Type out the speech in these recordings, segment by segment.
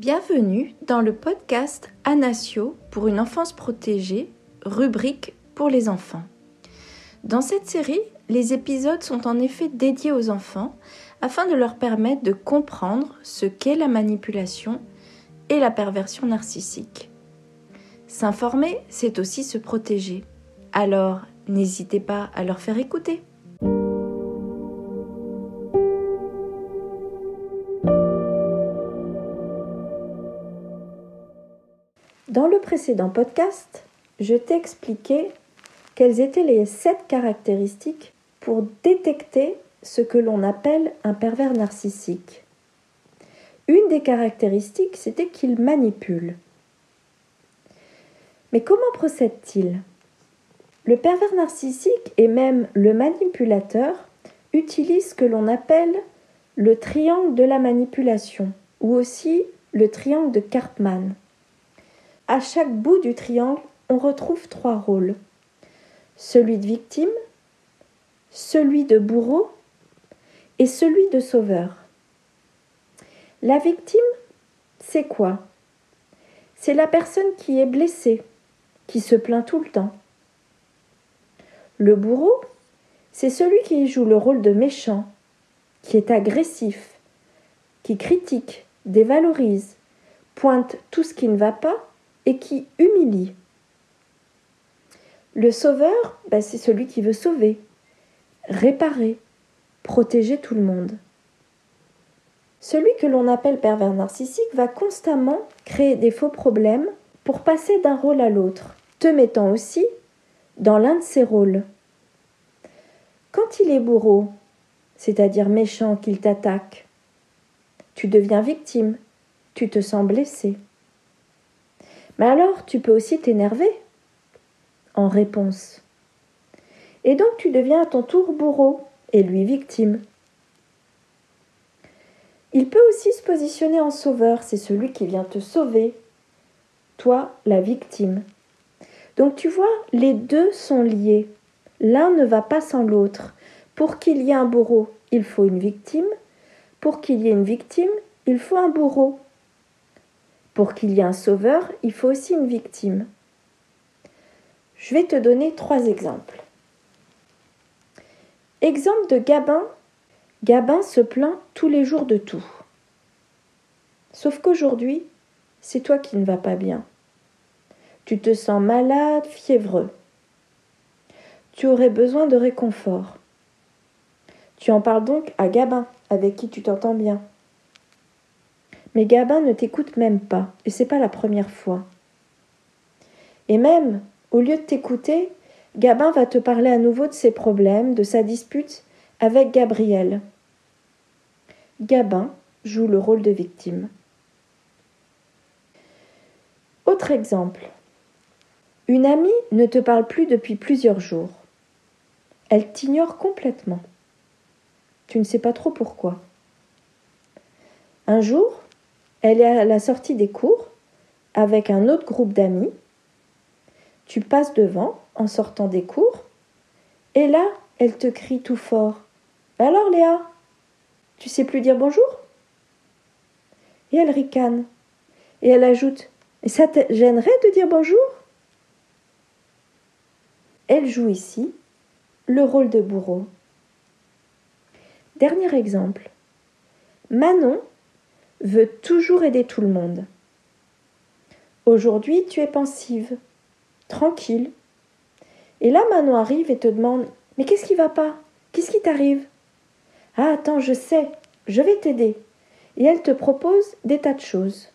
Bienvenue dans le podcast Anasio pour une enfance protégée, rubrique pour les enfants. Dans cette série, les épisodes sont en effet dédiés aux enfants afin de leur permettre de comprendre ce qu'est la manipulation et la perversion narcissique. S'informer, c'est aussi se protéger. Alors, n'hésitez pas à leur faire écouter. Dans le précédent podcast, je t'ai expliqué quelles étaient les 7 caractéristiques pour détecter ce que l'on appelle un pervers narcissique. Une des caractéristiques, c'était qu'il manipule. Mais comment procède-t-il ? Le pervers narcissique et même le manipulateur utilisent ce que l'on appelle le triangle de la manipulation ou aussi le triangle de Karpman. À chaque bout du triangle, on retrouve 3 rôles. Celui de victime, celui de bourreau et celui de sauveur. La victime, c'est quoi ? C'est la personne qui est blessée, qui se plaint tout le temps. Le bourreau, c'est celui qui joue le rôle de méchant, qui est agressif, qui critique, dévalorise, pointe tout ce qui ne va pas et qui humilie. Le sauveur, c'est celui qui veut sauver, réparer, protéger tout le monde. Celui que l'on appelle pervers narcissique va constamment créer des faux problèmes pour passer d'un rôle à l'autre, te mettant aussi dans l'un de ses rôles. Quand il est bourreau, c'est-à-dire méchant qu'il t'attaque, tu deviens victime, tu te sens blessé. Mais alors, tu peux aussi t'énerver en réponse. Et donc, tu deviens à ton tour bourreau et lui victime. Il peut aussi se positionner en sauveur, c'est celui qui vient te sauver, toi, la victime. Donc, tu vois, les deux sont liés. L'un ne va pas sans l'autre. Pour qu'il y ait un bourreau, il faut une victime. Pour qu'il y ait une victime, il faut un bourreau. Pour qu'il y ait un sauveur, il faut aussi une victime. Je vais te donner 3 exemples. Exemple de Gabin. Gabin se plaint tous les jours de tout. Sauf qu'aujourd'hui, c'est toi qui ne vas pas bien. Tu te sens malade, fiévreux. Tu aurais besoin de réconfort. Tu en parles donc à Gabin, avec qui tu t'entends bien. Mais Gabin ne t'écoute même pas, et c'est pas la première fois. Et même, au lieu de t'écouter, Gabin va te parler à nouveau de ses problèmes, de sa dispute avec Gabriel. Gabin joue le rôle de victime. Autre exemple. Une amie ne te parle plus depuis plusieurs jours. Elle t'ignore complètement. Tu ne sais pas trop pourquoi. Un jour, elle est à la sortie des cours avec un autre groupe d'amis. Tu passes devant en sortant des cours et là, elle te crie tout fort. « Alors Léa, tu sais plus dire bonjour ?» Et elle ricane. Et elle ajoute « Et ça te gênerait de dire bonjour ?» Elle joue ici le rôle de bourreau. Dernier exemple. Manon veut toujours aider tout le monde. Aujourd'hui, tu es pensive, tranquille. Et là, Manon arrive et te demande « Mais qu'est-ce qui va pas ? Qu'est-ce qui t'arrive ?»« Ah, attends, je sais, je vais t'aider. » Et elle te propose des tas de choses.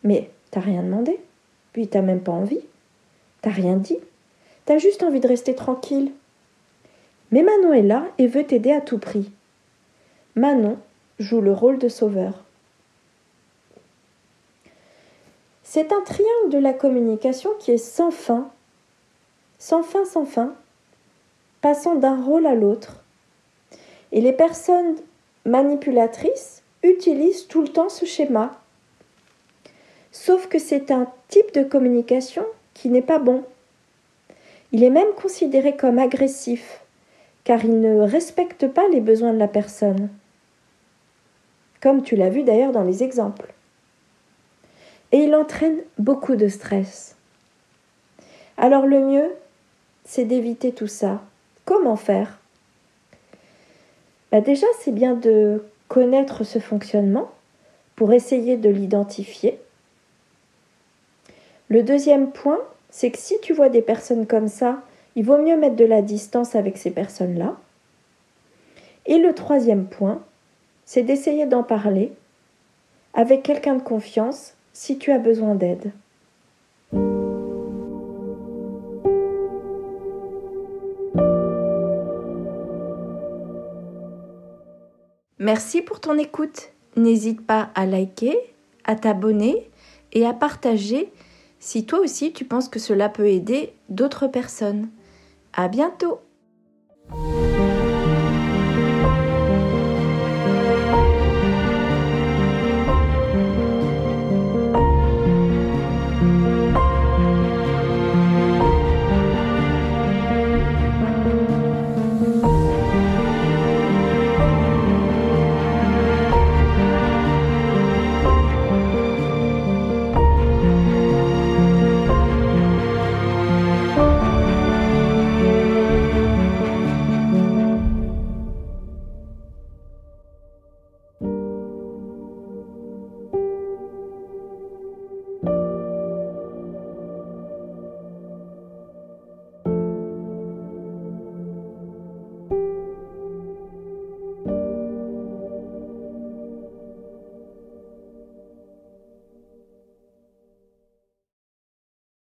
Mais t'as rien demandé, puis t'as même pas envie. T'as rien dit, t'as juste envie de rester tranquille. Mais Manon est là et veut t'aider à tout prix. Manon joue le rôle de sauveur. C'est un triangle de la communication qui est sans fin, passant d'un rôle à l'autre. Et les personnes manipulatrices utilisent tout le temps ce schéma. Sauf que c'est un type de communication qui n'est pas bon. Il est même considéré comme agressif, car il ne respecte pas les besoins de la personne. Comme tu l'as vu d'ailleurs dans les exemples. et il entraîne beaucoup de stress. Alors le mieux, c'est d'éviter tout ça. Comment faire ? Déjà, c'est bien de connaître ce fonctionnement pour essayer de l'identifier. Le deuxième point, c'est que si tu vois des personnes comme ça, il vaut mieux mettre de la distance avec ces personnes-là. Et le troisième point, c'est d'essayer d'en parler avec quelqu'un de confiance si tu as besoin d'aide. Merci pour ton écoute. N'hésite pas à liker, à t'abonner et à partager si toi aussi tu penses que cela peut aider d'autres personnes. À bientôt!